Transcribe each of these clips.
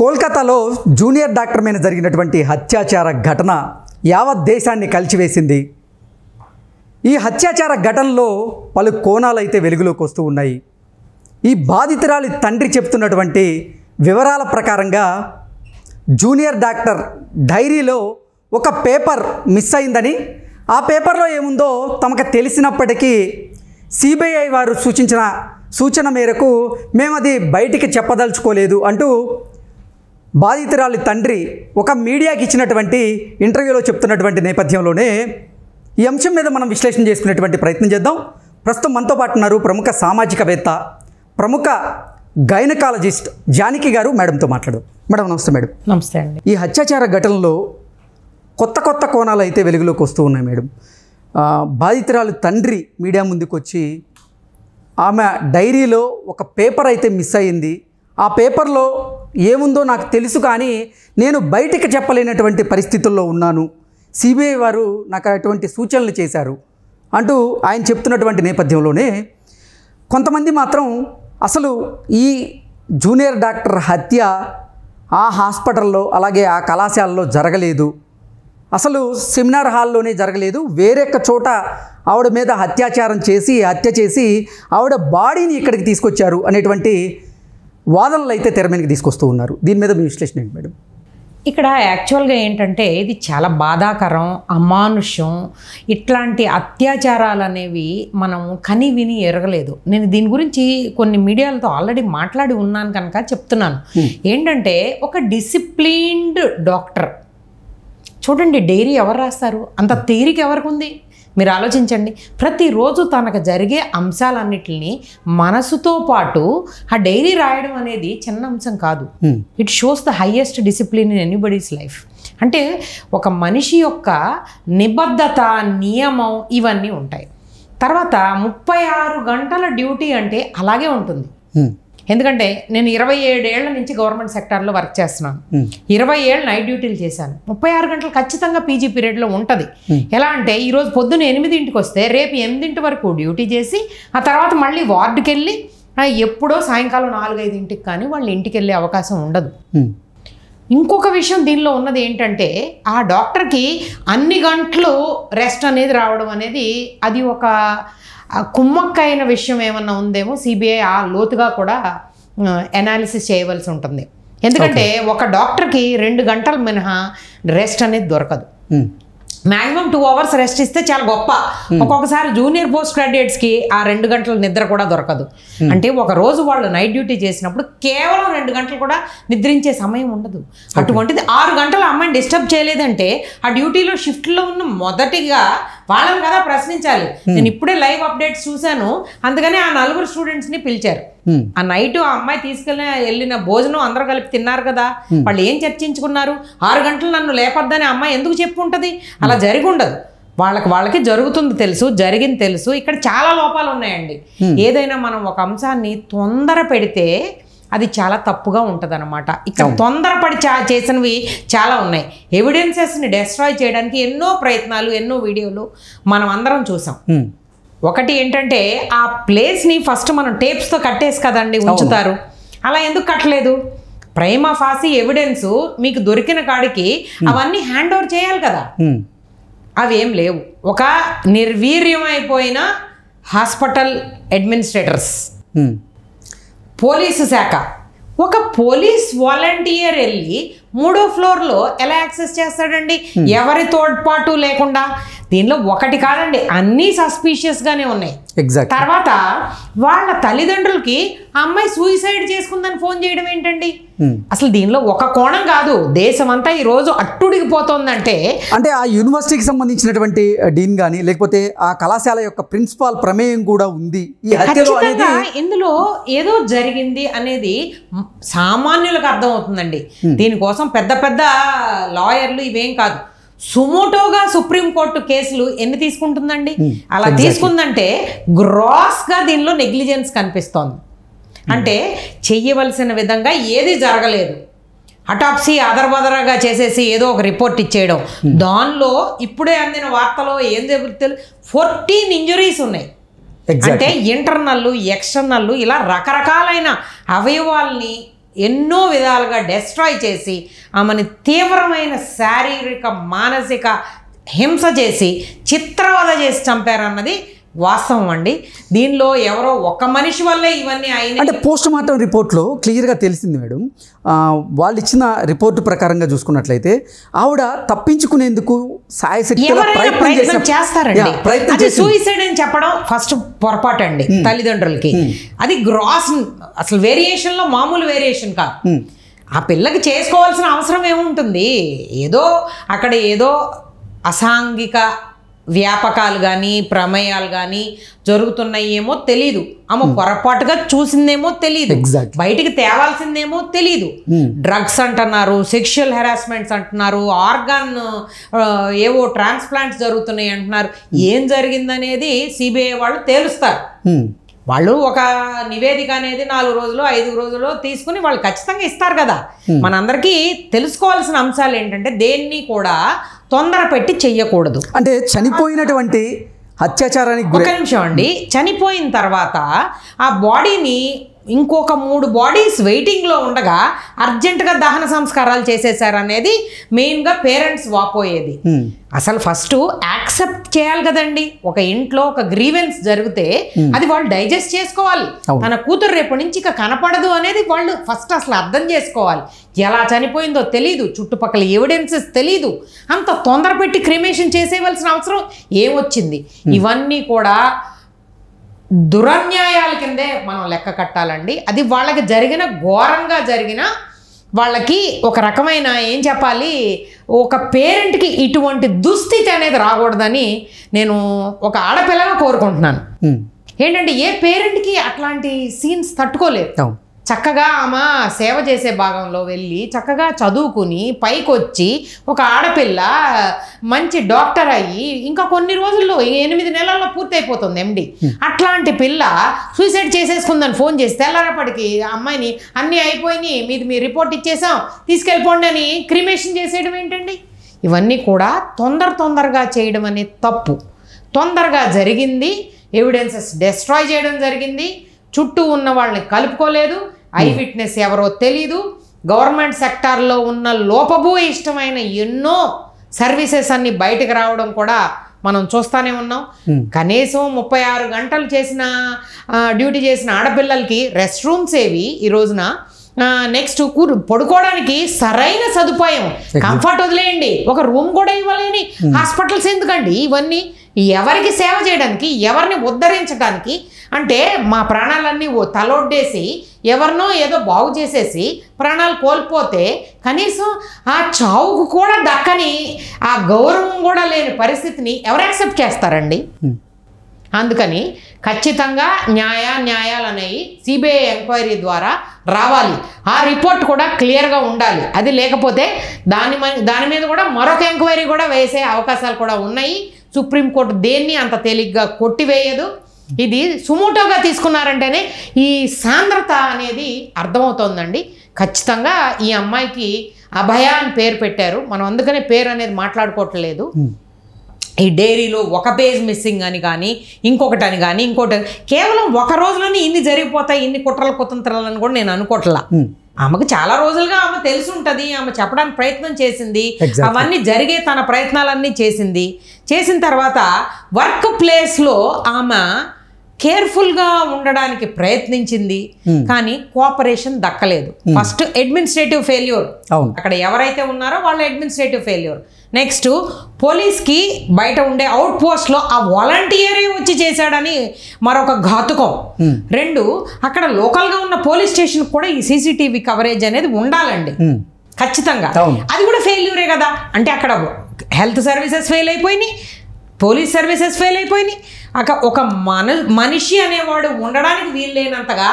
కోల్కతాలో junior doctor మీద జరిగినటువంటి అత్యాచార ఘటన యావత్ దేశాన్ని కలిచివేసింది. ఈ అత్యాచార ఘటనలో పలు కోణాలైతే వెలుగులోకి వస్తూ ఉన్నాయి. ఈ బాధితురాలి తండ్రి చెప్తున్నటువంటి వివరాల ప్రకారంగా జూనియర్ డాక్టర్ డైరీలో ఒక పేపర్ మిస్ అయిందని, ఆ పేపర్లో ఏముందో తమకు తెలిసినప్పటికీ సిబిఐ వారు సూచన మేరకు మేము అది బయటికి చెప్పదలుచుకోలేదు అంటూ బాధితురాలి తండ్రి ఒక మీడియాకి ఇచ్చినటువంటి ఇంటర్వ్యూలో చెప్తున్నటువంటి నేపథ్యంలోనే ఈ అంశం మీద మనం విశ్లేషణ చేసుకునేటువంటి ప్రయత్నం చేద్దాం. ప్రస్తుతం మనతో పాటు ఉన్నారు ప్రముఖ సామాజికవేత్త, ప్రముఖ గైనకాలజిస్ట్ జానకి గారు. మేడంతో మాట్లాడు. మేడం నమస్తే. మేడం నమస్తే అండి. ఈ అత్యాచార ఘటనలో కొత్త కోణాలు అయితే వెలుగులోకి వస్తూ ఉన్నాయి. మేడం, బాధితురాలు తండ్రి మీడియా ముందుకు వచ్చి ఆమె డైరీలో ఒక పేపర్ అయితే మిస్ అయ్యింది, ఆ పేపర్లో ఏముందో నాకు తెలుసు కానీ నేను బయటికి చెప్పలేనటువంటి పరిస్థితుల్లో ఉన్నాను, సిబిఐ వారు నాకు అటువంటి సూచనలు చేశారు అంటూ ఆయన చెప్తున్నటువంటి నేపథ్యంలోనే కొంతమంది మాత్రం అసలు ఈ జూనియర్ డాక్టర్ హత్య ఆ హాస్పిటల్లో అలాగే ఆ కళాశాలలో జరగలేదు, అసలు సెమినార్ హాల్లోనే జరగలేదు, వేరొక చోట ఆవిడ మీద హత్య చేసి ఆవిడ బాడీని ఇక్కడికి తీసుకొచ్చారు అనేటువంటి వాదనలు అయితే తెర మీదకి తీసుకొస్తూ ఉన్నారు. దీని మీద మీ విశ్లేషణ ఏంటి మేడం? ఇక్కడ యాక్చువల్గా ఏంటంటే ఇది చాలా బాధాకరం, అమానుష్యం. ఇట్లాంటి అత్యాచారాలు అనేవి మనం కని విని ఎరగలేదు. నేను దీని గురించి కొన్ని మీడియాలతో ఆల్రెడీ మాట్లాడి ఉన్నాను కనుక చెప్తున్నాను. ఏంటంటే ఒక డిసిప్లిన్డ్ డాక్టర్, చూడండి డైరీ ఎవరు రాస్తారు? అంత తీరిక ఎవరికి ఉంది? మీరు ఆలోచించండి. ప్రతిరోజు తనకు జరిగే అంశాలన్నిటిని మనసుతో పాటు ఆ డైరీ రాయడం అనేది చిన్న అంశం కాదు. It shows the highest discipline in anybody's life. అంటే ఒక మనిషి యొక్క నిబద్ధత, నియమం ఇవన్నీ ఉంటాయి. తర్వాత 36 గంటల డ్యూటీ అంటే అలాగే ఉంటుంది. ఎందుకంటే నేను 27 ఏళ్ల నుంచి గవర్నమెంట్ సెక్టార్లో వర్క్ చేస్తున్నాను. 20 ఏళ్ళు నైట్ డ్యూటీలు చేశాను. 36 గంటలు ఖచ్చితంగా పీజీ పీరియడ్లో ఉంటుంది. ఎలా అంటే ఈరోజు పొద్దున్న 8ంటికి వస్తే రేపు 8 వరకు డ్యూటీ చేసి ఆ తర్వాత మళ్ళీ వార్డుకి వెళ్ళి ఎప్పుడో సాయంకాలం 4-5 కానీ వాళ్ళు ఇంటికి వెళ్ళే అవకాశం ఉండదు. ఇంకొక విషయం దీనిలో ఉన్నది ఏంటంటే ఆ డాక్టర్కి అన్ని గంటలు రెస్ట్ అనేది రావడం అనేది అది ఒక కుమ్మక్కైన విషయం ఏమన్నా ఉందేమో సిబిఐ ఆ లోతుగా కూడా అనాలిసిస్ చేయవలసి ఉంటుంది. ఎందుకంటే ఒక డాక్టర్కి 2 గంటల మినహా రెస్ట్ అనేది దొరకదు. మ్యాక్సిమం 2 అవర్స్ రెస్ట్ ఇస్తే చాలా గొప్ప. ఒక్కొక్కసారి జూనియర్ పోస్ట్ గ్రాడ్యుయేట్స్కి ఆ 2 గంటల నిద్ర కూడా దొరకదు. అంటే ఒక రోజు వాళ్ళు నైట్ డ్యూటీ చేసినప్పుడు కేవలం 2 గంటలు కూడా నిద్రించే సమయం ఉండదు. అటువంటిది 6 గంటలు అమ్మాయిని డిస్టర్బ్ చేయలేదంటే ఆ డ్యూటీలో షిఫ్ట్లో ఉన్న మొదటిగా వాళ్ళని కదా ప్రశ్నించాలి. నేను ఇప్పుడే లైవ్ అప్డేట్స్ చూశాను, అందుకని ఆ 4 స్టూడెంట్స్ని పిలిచారు. ఆ నైట్ ఆ అమ్మాయి వెళ్ళిన భోజనం అందరూ కలిపి తిన్నారు కదా, వాళ్ళు ఏం చర్చించుకున్నారు? 6 గంటలు నన్ను లేపొద్దని అమ్మాయి ఎందుకు చెప్పుంటుంది? అలా జరిగి ఉండదు. వాళ్ళకి జరుగుతుంది తెలుసు, జరిగింది తెలుసు. ఇక్కడ చాలా లోపాలు ఉన్నాయండి. ఏదైనా మనం ఒక అంశాన్ని తొందర పెడితే అది చాలా తప్పుగా ఉంటుంది అనమాట. ఇక్కడ తొందరపడి చేసినవి చాలా ఉన్నాయి. ఎవిడెన్సెస్ని డెస్ట్రాయ్ చేయడానికి ఎన్నో ప్రయత్నాలు, ఎన్నో వీడియోలు మనం అందరం చూసాం. ఒకటి ఏంటంటే ఆ ప్లేస్ని ఫస్ట్ మనం టేప్స్తో కట్టేసి కదండి ఉంచుతారు. అలా ఎందుకు కట్టలేదు? ప్రైమా ఫాసి ఎవిడెన్స్ మీకు దొరికిన కాడికి అవన్నీ హ్యాండ్ ఓవర్ చేయాలి కదా. అవి ఏం లేవు. ఒక నిర్వీర్యమైపోయిన హాస్పిటల్ అడ్మినిస్ట్రేటర్స్, పోలీసు శాఖ, ఒక పోలీస్ వాలంటీర్ వెళ్ళి 3వ ఫ్లోర్లో ఎలా యాక్సెస్ చేస్తాడండి ఎవరి తోడ్పాటు లేకుండా? దీనిలో ఒకటి కాదండి, అన్నీ సస్పీషియస్గానే ఉన్నాయి. తర్వాత వాళ్ళ తల్లిదండ్రులకి అమ్మాయి సూసైడ్ చేసుకుందని ఫోన్ చేయడం ఏంటండి? అసలు దీనిలో ఒక కోణం కాదు, దేశం అంతా ఈ రోజు అట్టుడిగిపోతుందంటే అంటే ఆ యూనివర్సిటీకి సంబంధించినటువంటి డీన్ కానీ లేకపోతే ఆ కళాశాల యొక్క ప్రిన్సిపాల్ ప్రమేయం కూడా ఉంది ఈ హత్యలో అనేది. ఇందులో ఏదో జరిగింది అనేది సామాన్యులకు అర్థం అవుతుందండి. దీనికోసం పెద్ద పెద్ద లాయర్లు ఇవేం కాదు. సుమోటోగా సుప్రీంకోర్టు కేసులు ఎన్ని తీసుకుంటుందండి? అలా తీసుకుందంటే గ్రాస్గా దీనిలో నెగ్లిజెన్స్ కనిపిస్తోంది. అంటే చెయ్యవలసిన విధంగా ఏది జరగలేదు. అటాప్సీ అదరబదరగా చేసేసి ఏదో ఒక రిపోర్ట్ ఇచ్చేయడం. దానిలో ఇప్పుడే అందిన వార్తలో ఏం చెబుతారు, 14 ఇంజురీస్ ఉన్నాయి. అంటే ఇంటర్నల్, ఎక్స్టర్నల్ ఇలా రకరకాలైన అవయవాల్ని ఎన్నో విధాలుగా డెస్ట్రాయ్ చేసి ఆమెని తీవ్రమైన శారీరక మానసిక హింస చేసి చిత్రవద చేసి చంపారన్నది వాస్తవం అండి. దీనిలో ఎవరో ఒక మనిషి వల్లే ఇవన్నీ అయినాయి. అంటే పోస్ట్ మార్టం రిపోర్ట్లో క్లియర్గా తెలిసింది మేడం. వాళ్ళు ఇచ్చిన రిపోర్టు ప్రకారంగా చూసుకున్నట్లయితే ఆవిడ తప్పించుకునేందుకు సాయశక్తిగా ప్రయత్నం చేస్తారండి. సూయిసైడ్ అని చెప్పడం ఫస్ట్ పొరపాటు అండి తల్లిదండ్రులకి. అది గ్రాస్, అసలు వేరియేషన్లో మామూలు వేరియేషన్ కాదు. ఆ పిల్లకి చేసుకోవాల్సిన అవసరం ఏముంటుంది? ఏదో అక్కడ ఏదో అసాంఘిక వ్యాపకాలు కానీ ప్రమేయాలు కానీ జరుగుతున్నాయేమో తెలీదు. ఆమె పొరపాటుగా చూసిందేమో తెలీదు, బయటికి తేవాల్సిందేమో తెలీదు. డ్రగ్స్ అంటున్నారు, సెక్షువల్ హెరాస్మెంట్స్ అంటున్నారు, ఆర్గాన్ ఏవో ట్రాన్స్ప్లాంట్స్ జరుగుతున్నాయి అంటున్నారు. ఏం జరిగిందనేది సిబిఐ వాళ్ళు తేలుస్తారు. వాళ్ళు ఒక నివేదిక అనేది 4 రోజులు 5 రోజులు తీసుకుని వాళ్ళు ఖచ్చితంగా ఇస్తారు కదా. మనందరికీ తెలుసుకోవాల్సిన అంశాలు ఏంటంటే దేన్ని కూడా తొందర పెట్టి చెయ్యకూడదు. అంటే చనిపోయినటువంటి అత్యాచారానికి ఒక నిమిషం అండి, చనిపోయిన తర్వాత ఆ బాడీని ఇంకొక 3 బాడీస్ వెయిటింగ్లో ఉండగా అర్జెంటుగా దహన సంస్కారాలు చేసేసారనేది మెయిన్గా పేరెంట్స్ వాపోయేది. అసలు ఫస్ట్ యాక్సెప్ట్ చేయాలి కదండి. ఒక ఇంట్లో ఒక గ్రీవెన్స్ జరిగితే అది వాళ్ళు డైజెస్ట్ చేసుకోవాలి. తన కూతురు రేపటి నుంచి ఇక కనపడదు అనేది వాళ్ళు ఫస్ట్ అసలు అర్థం చేసుకోవాలి. ఎలా చనిపోయిందో తెలీదు, చుట్టుపక్కల ఎవిడెన్సెస్ తెలీదు, అంత తొందర పెట్టి క్రిమేషన్ చేసేవలసిన అవసరం ఏమొచ్చింది? ఇవన్నీ కూడా దురన్యాయాల కిందే మనం లెక్క కట్టాలండి. అది వాళ్ళకి జరిగిన ఘోరంగా జరిగిన వాళ్ళకి ఒక రకమైన ఏం చెప్పాలి, ఒక పేరెంట్కి ఇటువంటి దుస్థితి అనేది రాకూడదని నేను ఒక ఆడపిల్లగా కోరుకుంటున్నాను. ఏంటంటే ఏ పేరెంట్కి అట్లాంటి సీన్స్ తట్టుకోలేదు. చక్కగా ఆమె సేవ చేసే భాగంలో వెళ్ళి చక్కగా చదువుకుని పైకొచ్చి ఒక ఆడపిల్ల మంచి డాక్టర్ అయ్యి ఇంకా కొన్ని రోజుల్లో 8 నెలల్లో పూర్తయిపోతుంది ఎండి. అట్లాంటి పిల్ల సూసైడ్ చేసేసుకుందని ఫోన్ చేసి తెల్లారేపటికి అమ్మాయిని అన్నీ అయిపోయినాయి, మీ రిపోర్ట్ ఇచ్చేసాం తీసుకెళ్ళిపోండి అని క్రిమేషన్ చేసేయడం ఏంటండి? ఇవన్నీ కూడా తొందరగా చేయడం అనేది తప్పు. తొందరగా జరిగింది, ఎవిడెన్సెస్ డెస్ట్రాయ్ చేయడం జరిగింది, చుట్టూ ఉన్న వాళ్ళని కలుపుకోలేదు, ఐ విట్నెస్ ఎవరో తెలీదు. గవర్నమెంట్ సెక్టార్లో ఉన్న లోపభూయిష్టమైన ఎన్నో సర్వీసెస్ అన్ని బయటకు రావడం కూడా మనం చూస్తూనే ఉన్నాం. కనీసం 36 గంటలు చేసిన డ్యూటీ చేసిన ఆడపిల్లలకి రెస్ట్ రూమ్స్ ఏవి ఈ రోజున? నెక్స్ట్ పడుకోవడానికి సరైన సదుపాయం, కంఫర్ట్ వదిలేయండి, ఒక రూమ్ కూడా ఇవ్వలేని హాస్పిటల్స్ ఎందుకండి? ఇవన్నీ ఎవరికి సేవ చేయడానికి, ఎవరిని ఉద్ధరించడానికి? అంటే మా ప్రాణాలన్నీ తలొడ్డేసి ఎవరినో ఏదో బాగు చేసేసి ప్రాణాలు కోల్పోతే కనీసం ఆ చావుకు కూడా దక్కని ఆ గౌరవం కూడా లేని పరిస్థితిని ఎవరు యాక్సెప్ట్ చేస్తారండి? అందుకని ఖచ్చితంగా న్యాయాలు అనేవి సిబిఐ ఎంక్వైరీ ద్వారా రావాలి. ఆ రిపోర్ట్ కూడా క్లియర్గా ఉండాలి. అది లేకపోతే దాని మీద కూడా మరొక ఎంక్వైరీ కూడా వేసే అవకాశాలు కూడా ఉన్నాయి. సుప్రీంకోర్టు దేన్ని అంత తేలిగ్గా కొట్టివేయదు. ఇది సుమోటోగా తీసుకున్నారంటేనే ఈ సాంద్రత అనేది అర్థమవుతోందండి. ఖచ్చితంగా ఈ అమ్మాయికి అభయ అని పేరు పెట్టారు. మనం అందుకనే పేరు అనేది మాట్లాడుకోవట్లేదు. ఈ డైరీలో ఒక పేజ్ మిస్సింగ్ అని కానీ ఇంకొకటి అని కానీ ఇంకోటి కేవలం ఒక రోజులోనే ఇన్ని జరిగిపోతాయి, ఇన్ని కుట్రలు కూడా నేను అనుకోవట్లా. ఆమెకు చాలా రోజులుగా ఆమె తెలిసి ఉంటుంది, ఆమె చెప్పడానికి ప్రయత్నం చేసింది, అవన్నీ జరిగే తన ప్రయత్నాలన్నీ చేసిన తర్వాత వర్క్ ప్లేస్లో ఆమె కేర్ఫుల్గా ఉండడానికి ప్రయత్నించింది, కానీ కోఆపరేషన్ దక్కలేదు. ఫస్ట్ అడ్మినిస్ట్రేటివ్ ఫెయిల్యూర్, అక్కడ ఎవరైతే ఉన్నారో వాళ్ళ అడ్మినిస్ట్రేటివ్ ఫెయిల్యూర్. నెక్స్ట్ పోలీస్కి బయట ఉండే అవుట్ పోస్ట్లో ఆ వాలంటీరే వచ్చి చేశాడని మరొక ఘాతుకం. 2 అక్కడ లోకల్గా ఉన్న పోలీస్ స్టేషన్ కూడా ఈ సీసీటీవీ కవరేజ్ అనేది ఉండాలండి ఖచ్చితంగా. అది కూడా ఫెయిల్యూరే కదా. అంటే అక్కడ హెల్త్ సర్వీసెస్ ఫెయిల్ అయిపోయినాయి, పోలీస్ సర్వీసెస్ ఫెయిల్ అయిపోయినాయి. ఒక మనిషి అనేవాడు ఉండడానికి వీలు లేనంతగా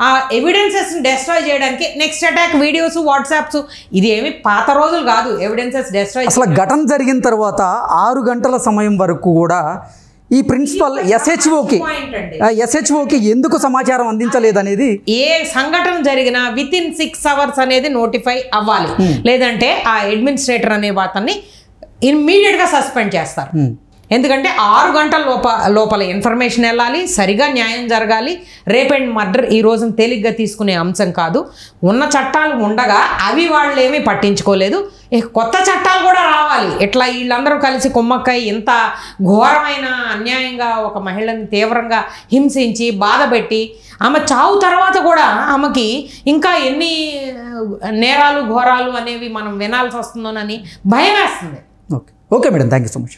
ఆ ఎవిడెన్సెస్ని డెస్ట్రాయ్ చేయడానికి నెక్స్ట్ అటాక్ వీడియోస్, వాట్సాప్స్, ఇది ఏమి పాత రోజులు కాదు. ఎవిడెన్సెస్ డెస్ట్రాయ్ అసలు ఘటన జరిగిన తర్వాత 6 గంటల సమయం వరకు కూడా ఈ ప్రిన్సిపల్ ఎస్హెచ్ఓకి ఎందుకు సమాచారం అందించలేదనేది, ఏ సంఘటన జరిగినా వితిన్ 6 అవర్స్ అనేది నోటిఫై అవ్వాలి, లేదంటే ఆ అడ్మినిస్ట్రేటర్ అనే వాతన్ని ఇమ్మీడియట్గా సస్పెండ్ చేస్తారు. ఎందుకంటే 6 గంటల లోపల ఇన్ఫర్మేషన్ వెళ్ళాలి, సరిగా న్యాయం జరగాలి. రేప్ అండ్ మర్డర్ ఈ రోజున తేలిగ్గా తీసుకునే అంశం కాదు. ఉన్న చట్టాలు ఉండగా అవి వాళ్ళు ఏమీ పట్టించుకోలేదు. కొత్త చట్టాలు కూడా రావాలి. ఇట్లా వీళ్ళందరూ కలిసి కుమ్మక్కై ఇంత ఘోరమైన అన్యాయంగా ఒక మహిళని తీవ్రంగా హింసించి బాధపెట్టి ఆమె చావు తర్వాత కూడా ఆమెకి ఇంకా ఎన్ని నేరాలు ఘోరాలు అనేవి మనం వినాల్సి వస్తుందోనని భయం వేస్తుంది. Okay madam, thank you so much.